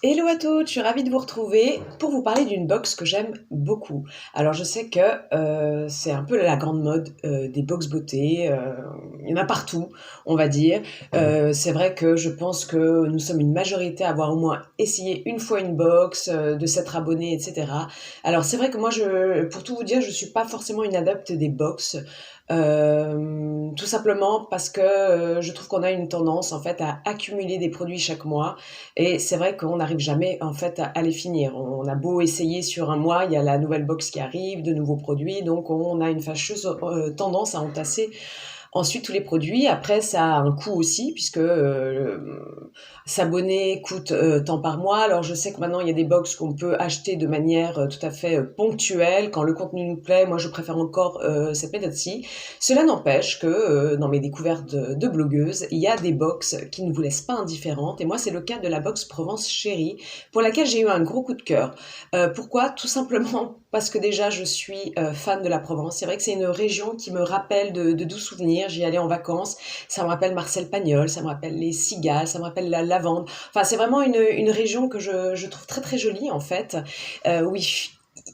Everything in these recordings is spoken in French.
Hello à toutes, je suis ravie de vous retrouver pour vous parler d'une box que j'aime beaucoup. Alors je sais que c'est un peu la grande mode des box beauté, il y en a partout, on va dire. C'est vrai que je pense que nous sommes une majorité à avoir au moins essayé une fois une box, de s'être abonné, etc. Alors c'est vrai que moi, pour tout vous dire, je suis pas forcément une adepte des box. Tout simplement parce que je trouve qu'on a une tendance en fait à accumuler des produits chaque mois et c'est vrai qu'on n'arrive jamais en fait à les finir. On a beau essayer sur un mois, il y a la nouvelle box qui arrive, de nouveaux produits, donc on a une fâcheuse tendance à entasser ensuite tous les produits. Après, ça a un coût aussi, puisque s'abonner coûte tant par mois. Alors, je sais que maintenant, il y a des box qu'on peut acheter de manière tout à fait ponctuelle. Quand le contenu nous plaît, moi, je préfère encore cette méthode-ci. Cela n'empêche que dans mes découvertes de blogueuses, il y a des box qui ne vous laissent pas indifférentes. Et moi, c'est le cas de la box Provence Chérie, pour laquelle j'ai eu un gros coup de cœur. Pourquoi? Tout simplement parce que déjà, je suis fan de la Provence. C'est vrai que c'est une région qui me rappelle de doux souvenirs. J'y allais en vacances. Ça me rappelle Marcel Pagnol, ça me rappelle les cigales, ça me rappelle la lavande. Enfin, c'est vraiment une région que je trouve très très jolie en fait. Oui,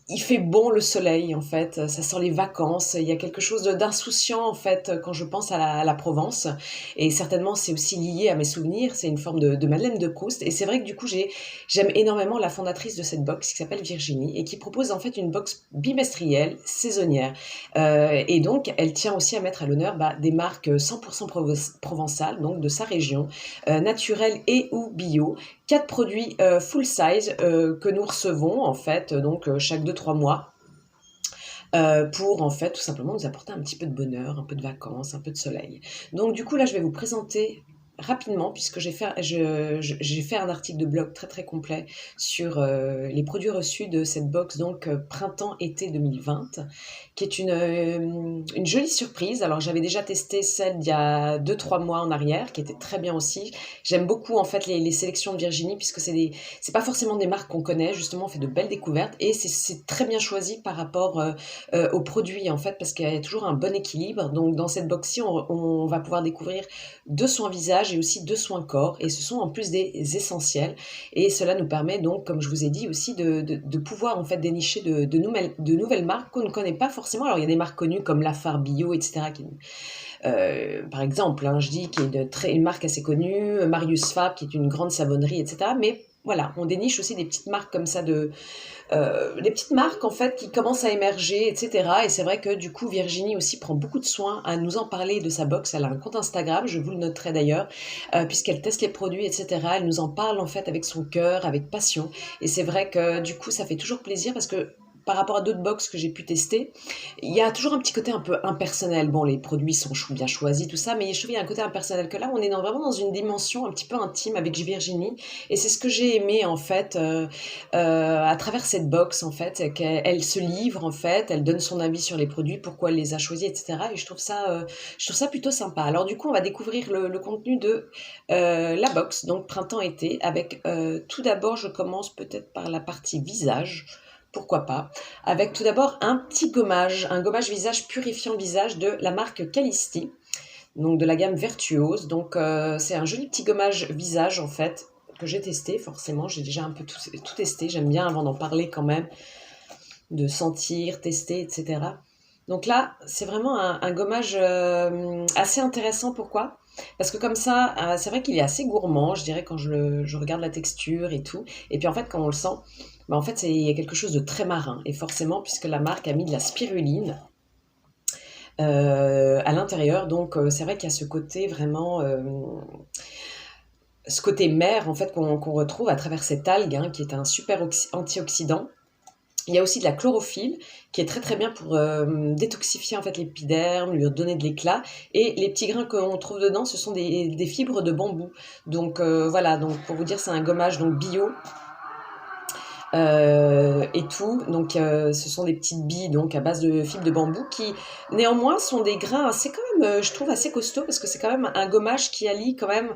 il fait bon le soleil en fait, ça sent les vacances, il y a quelque chose d'insouciant en fait quand je pense à la Provence et certainement c'est aussi lié à mes souvenirs, c'est une forme de Madeleine de Proust et c'est vrai que du coup j'aime énormément la fondatrice de cette box qui s'appelle Virginie et qui propose en fait une box bimestrielle, saisonnière et donc elle tient aussi à mettre à l'honneur des marques 100% provençales, donc de sa région, naturelles et ou bio. 4 produits full size que nous recevons en fait donc chaque 2-3 mois pour en fait tout simplement nous apporter un petit peu de bonheur, un peu de vacances, un peu de soleil. Donc du coup là je vais vous présenter rapidement puisque j'ai fait un article de blog très très complet sur les produits reçus de cette box donc printemps-été 2020 qui est une jolie surprise. Alors j'avais déjà testé celle d'il y a 2-3 mois en arrière qui était très bien aussi. J'aime beaucoup en fait les sélections de Virginie puisque c'est pas forcément des marques qu'on connaît, justement on fait de belles découvertes et c'est très bien choisi par rapport aux produits en fait parce qu'il y a toujours un bon équilibre. Donc dans cette box-ci, on va pouvoir découvrir 2 soins visage et aussi 2 soins corps et ce sont en plus des essentiels et cela nous permet donc, comme je vous ai dit aussi, de pouvoir en fait dénicher de nouvelles marques qu'on ne connaît pas forcément. Alors il y a des marques connues comme Lafarge Bio, etc. Par exemple, hein, je dis qu'il y a une marque assez connue, Marius Fab qui est une grande savonnerie, etc. Mais voilà, on déniche aussi des petites marques comme ça des petites marques en fait qui commencent à émerger, etc. Et c'est vrai que du coup Virginie aussi prend beaucoup de soin à nous en parler de sa box. Elle a un compte Instagram, je vous le noterai d'ailleurs, puisqu'elle teste les produits, etc. Elle nous en parle en fait avec son cœur, avec passion. Et c'est vrai que du coup ça fait toujours plaisir parce que par rapport à d'autres box que j'ai pu tester, il y a toujours un petit côté un peu impersonnel. Bon, les produits sont bien choisis, tout ça, mais je trouve qu'il y a un côté impersonnel que là, on est vraiment dans une dimension un petit peu intime avec Virginie. Et c'est ce que j'ai aimé, en fait, à travers cette box, en fait, qu'elle se livre, en fait, elle donne son avis sur les produits, pourquoi elle les a choisis, etc. Et je trouve ça plutôt sympa. Alors, du coup, on va découvrir le contenu de la box, donc printemps-été, avec tout d'abord, je commence peut-être par la partie visage. Pourquoi pas, avec tout d'abord un gommage visage purifiant visage de la marque Calisti, donc de la gamme Vertuose. Donc c'est un joli petit gommage visage en fait, que j'ai testé forcément, j'ai déjà un peu tout testé, j'aime bien avant d'en parler quand même, de sentir, tester, etc. Donc là, c'est vraiment un gommage assez intéressant. Pourquoi? Parce que comme ça, c'est vrai qu'il est assez gourmand, je dirais, quand je regarde la texture et tout. Et puis en fait, quand on le sent, en fait, il y a quelque chose de très marin. Et forcément, puisque la marque a mis de la spiruline à l'intérieur, donc c'est vrai qu'il y a ce côté vraiment... ce côté mer, en fait, qu'on retrouve à travers cette algue, hein, qui est un super antioxydant. Il y a aussi de la chlorophylle qui est très très bien pour détoxifier en fait l'épiderme, lui donner de l'éclat. Et les petits grains qu'on trouve dedans, ce sont des fibres de bambou. Donc voilà, donc pour vous dire, c'est un gommage donc bio et tout. Donc ce sont des petites billes donc à base de fibres de bambou qui néanmoins sont des grains assez quand même, je trouve assez costauds parce que c'est quand même un gommage qui allie quand même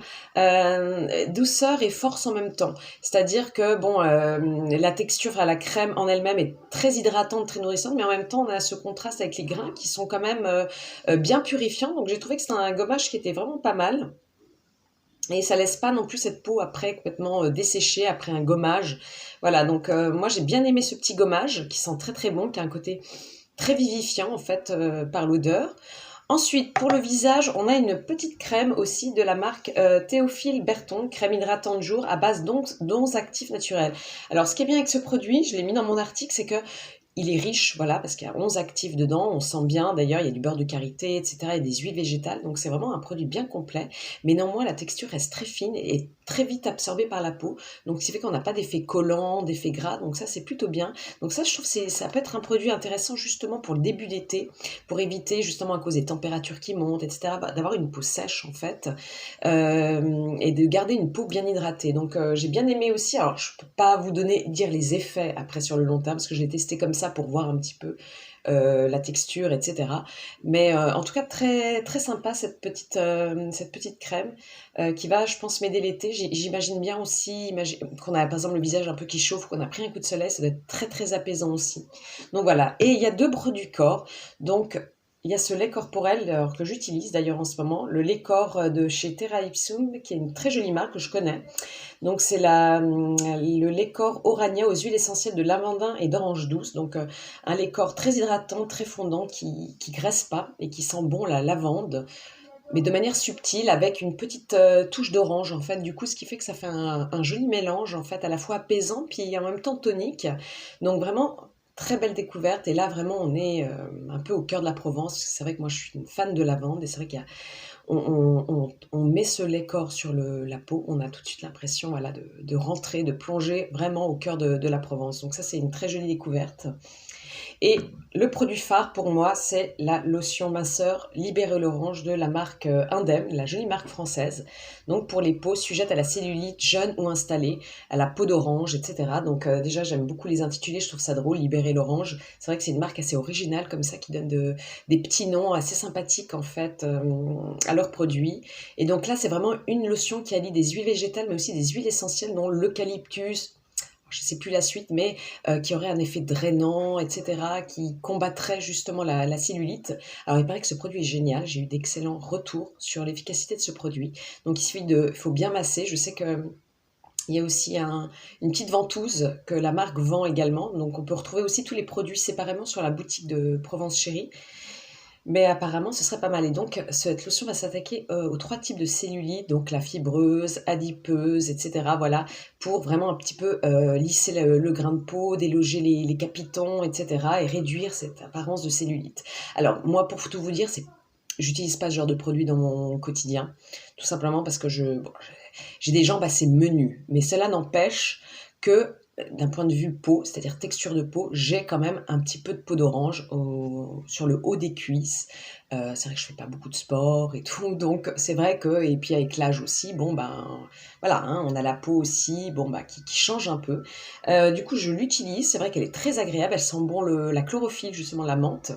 douceur et force en même temps. C'est-à-dire que bon, la texture à la crème en elle-même est très hydratante, très nourrissante, mais en même temps on a ce contraste avec les grains qui sont quand même bien purifiants. Donc j'ai trouvé que c'était un gommage qui était vraiment pas mal. et ça laisse pas non plus cette peau après complètement desséchée après un gommage. Voilà, donc moi j'ai bien aimé ce petit gommage qui sent très très bon, qui a un côté très vivifiant en fait par l'odeur. Ensuite, pour le visage, on a une petite crème aussi de la marque Théophile Berton, crème hydratante jour à base d'11 actifs naturels. Alors, ce qui est bien avec ce produit, je l'ai mis dans mon article, c'est que il est riche, voilà, parce qu'il y a 11 actifs dedans, on sent bien, d'ailleurs, il y a du beurre de karité, etc., et des huiles végétales, donc c'est vraiment un produit bien complet, mais néanmoins, la texture reste très fine et très vite absorbée par la peau, donc ce qui fait qu'on n'a pas d'effet collant, d'effet gras, donc ça, c'est plutôt bien. Donc ça, je trouve que ça peut être un produit intéressant justement pour le début d'été, pour éviter justement à cause des températures qui montent, etc., d'avoir une peau sèche, en fait, et de garder une peau bien hydratée. Donc j'ai bien aimé aussi, alors je peux pas vous dire les effets après sur le long terme, parce que je l'ai testé comme ça pour voir un petit peu la texture, etc. Mais en tout cas, très, très sympa cette petite crème qui va, je pense, m'aider l'été. J'imagine bien aussi qu'on a par exemple le visage un peu qui chauffe, qu'on a pris un coup de soleil, ça doit être très, très apaisant aussi. Donc voilà. Et il y a deux produits corps. Donc il y a ce lait corporel que j'utilise d'ailleurs en ce moment, le lait corps de chez Terra Ipsum, qui est une très jolie marque que je connais. Donc c'est le lait corps Orania aux huiles essentielles de lavandin et d'orange douce. Donc un lait corps très hydratant, très fondant, qui graisse pas et qui sent bon la lavande, mais de manière subtile avec une petite touche d'orange en fait. Du coup, ce qui fait que ça fait un joli mélange en fait, à la fois apaisant puis en même temps tonique. Donc vraiment très belle découverte. Et là vraiment on est un peu au cœur de la Provence. C'est vrai que moi je suis une fan de lavande et c'est vrai qu'il y a on met ce lait corps sur la peau, on a tout de suite l'impression voilà, de rentrer, de plonger vraiment au cœur de la Provence. Donc ça, c'est une très jolie découverte. Et le produit phare pour moi, c'est la lotion minceur Libéré l'Orange de la marque Indem, la jolie marque française. Donc pour les peaux sujettes à la cellulite, jeunes ou installées, à la peau d'orange, etc. Donc déjà, j'aime beaucoup les intitulés, je trouve ça drôle, Libéré l'Orange. C'est vrai que c'est une marque assez originale comme ça qui donne des petits noms assez sympathiques en fait à leurs produits. Et donc là, c'est vraiment une lotion qui allie des huiles végétales mais aussi des huiles essentielles dont l'eucalyptus, je ne sais plus la suite, mais qui aurait un effet drainant, etc., qui combattrait justement la cellulite. Alors, il paraît que ce produit est génial. J'ai eu d'excellents retours sur l'efficacité de ce produit. Donc, il faut bien masser. Je sais que il y a aussi une petite ventouse que la marque vend également. Donc, on peut retrouver aussi tous les produits séparément sur la boutique de Provence Chérie. Mais apparemment, ce serait pas mal. Et donc, cette lotion va s'attaquer aux trois types de cellulite, donc la fibreuse, adipeuse, etc. Voilà, pour vraiment un petit peu lisser le grain de peau, déloger les capitons, etc. et réduire cette apparence de cellulite. Alors, moi, pour tout vous dire, j'utilise pas ce genre de produit dans mon quotidien, tout simplement parce que j'ai des jambes assez menues. Mais cela n'empêche que d'un point de vue peau, c'est-à-dire texture de peau, j'ai quand même un petit peu de peau d'orange sur le haut des cuisses. C'est vrai que je fais pas beaucoup de sport et tout, donc c'est vrai que, et puis avec l'âge aussi, bon ben voilà, hein, on a la peau aussi, bon bah qui change un peu. Du coup, je l'utilise, c'est vrai qu'elle est très agréable, elle sent bon la chlorophylle, justement la menthe.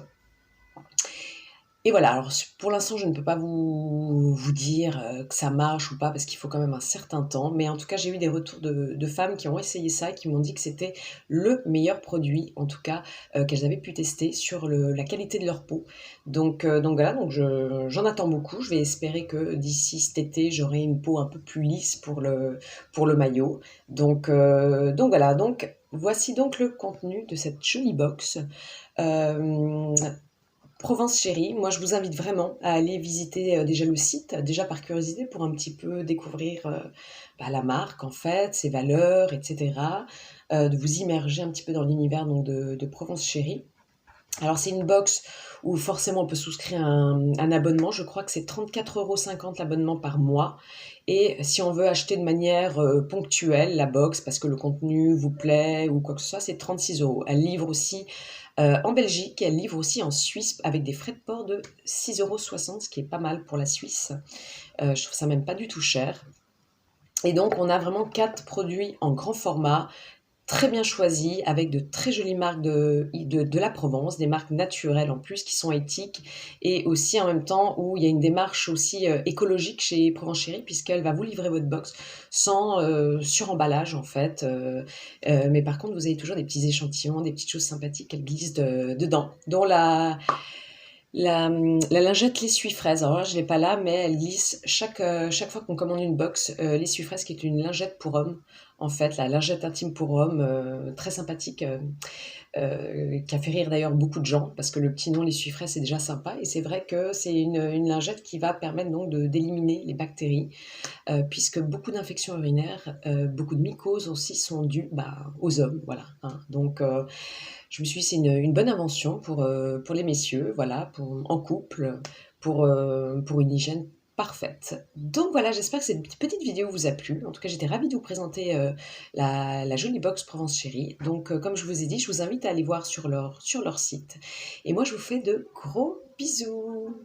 Et voilà, alors pour l'instant, je ne peux pas vous dire que ça marche ou pas, parce qu'il faut quand même un certain temps. Mais en tout cas, j'ai eu des retours de femmes qui ont essayé ça, qui m'ont dit que c'était le meilleur produit, en tout cas, qu'elles avaient pu tester sur la qualité de leur peau. Donc voilà, donc j'en attends beaucoup. Je vais espérer que d'ici cet été, j'aurai une peau un peu plus lisse pour le maillot. Donc voilà, donc voici donc le contenu de cette jolie box. Euh, Provence Chérie, moi je vous invite vraiment à aller visiter déjà le site, déjà par curiosité pour un petit peu découvrir la marque en fait, ses valeurs, etc. De vous immerger un petit peu dans l'univers donc de Provence Chérie. Alors c'est une box où forcément on peut souscrire un abonnement, je crois que c'est 34,50 € l'abonnement par mois. Et si on veut acheter de manière ponctuelle la box parce que le contenu vous plaît ou quoi que ce soit, c'est 36 €. Elle livre aussi en Belgique, et elle livre aussi en Suisse avec des frais de port de 6,60 €, ce qui est pas mal pour la Suisse. Je trouve ça même pas du tout cher. Et donc on a vraiment 4 produits en grand format, très bien choisis, avec de très jolies marques de la Provence, des marques naturelles en plus qui sont éthiques, et aussi en même temps où il y a une démarche aussi écologique chez Provence Chérie, puisqu'elle va vous livrer votre box sans suremballage en fait. Mais par contre, vous avez toujours des petits échantillons, des petites choses sympathiques qu'elle glisse dedans, dont La lingette l'essuie-fraise, alors là je l'ai pas là, mais elle glisse chaque fois qu'on commande une box, l'essuie-fraise qui est une lingette pour homme, en fait, la lingette intime pour homme, très sympathique, qui a fait rire d'ailleurs beaucoup de gens, parce que le petit nom l'essuie-fraise c'est déjà sympa, et c'est vrai que c'est une lingette qui va permettre donc d'éliminer les bactéries, puisque beaucoup d'infections urinaires, beaucoup de mycoses aussi sont dues aux hommes, voilà, hein. Donc je me suis dit, c'est une bonne invention pour les messieurs, voilà, en couple, pour une hygiène parfaite. Donc voilà, j'espère que cette petite vidéo vous a plu. En tout cas, j'étais ravie de vous présenter la jolie box Provence Chérie. Donc, comme je vous ai dit, je vous invite à aller voir sur leur site. Et moi, je vous fais de gros bisous.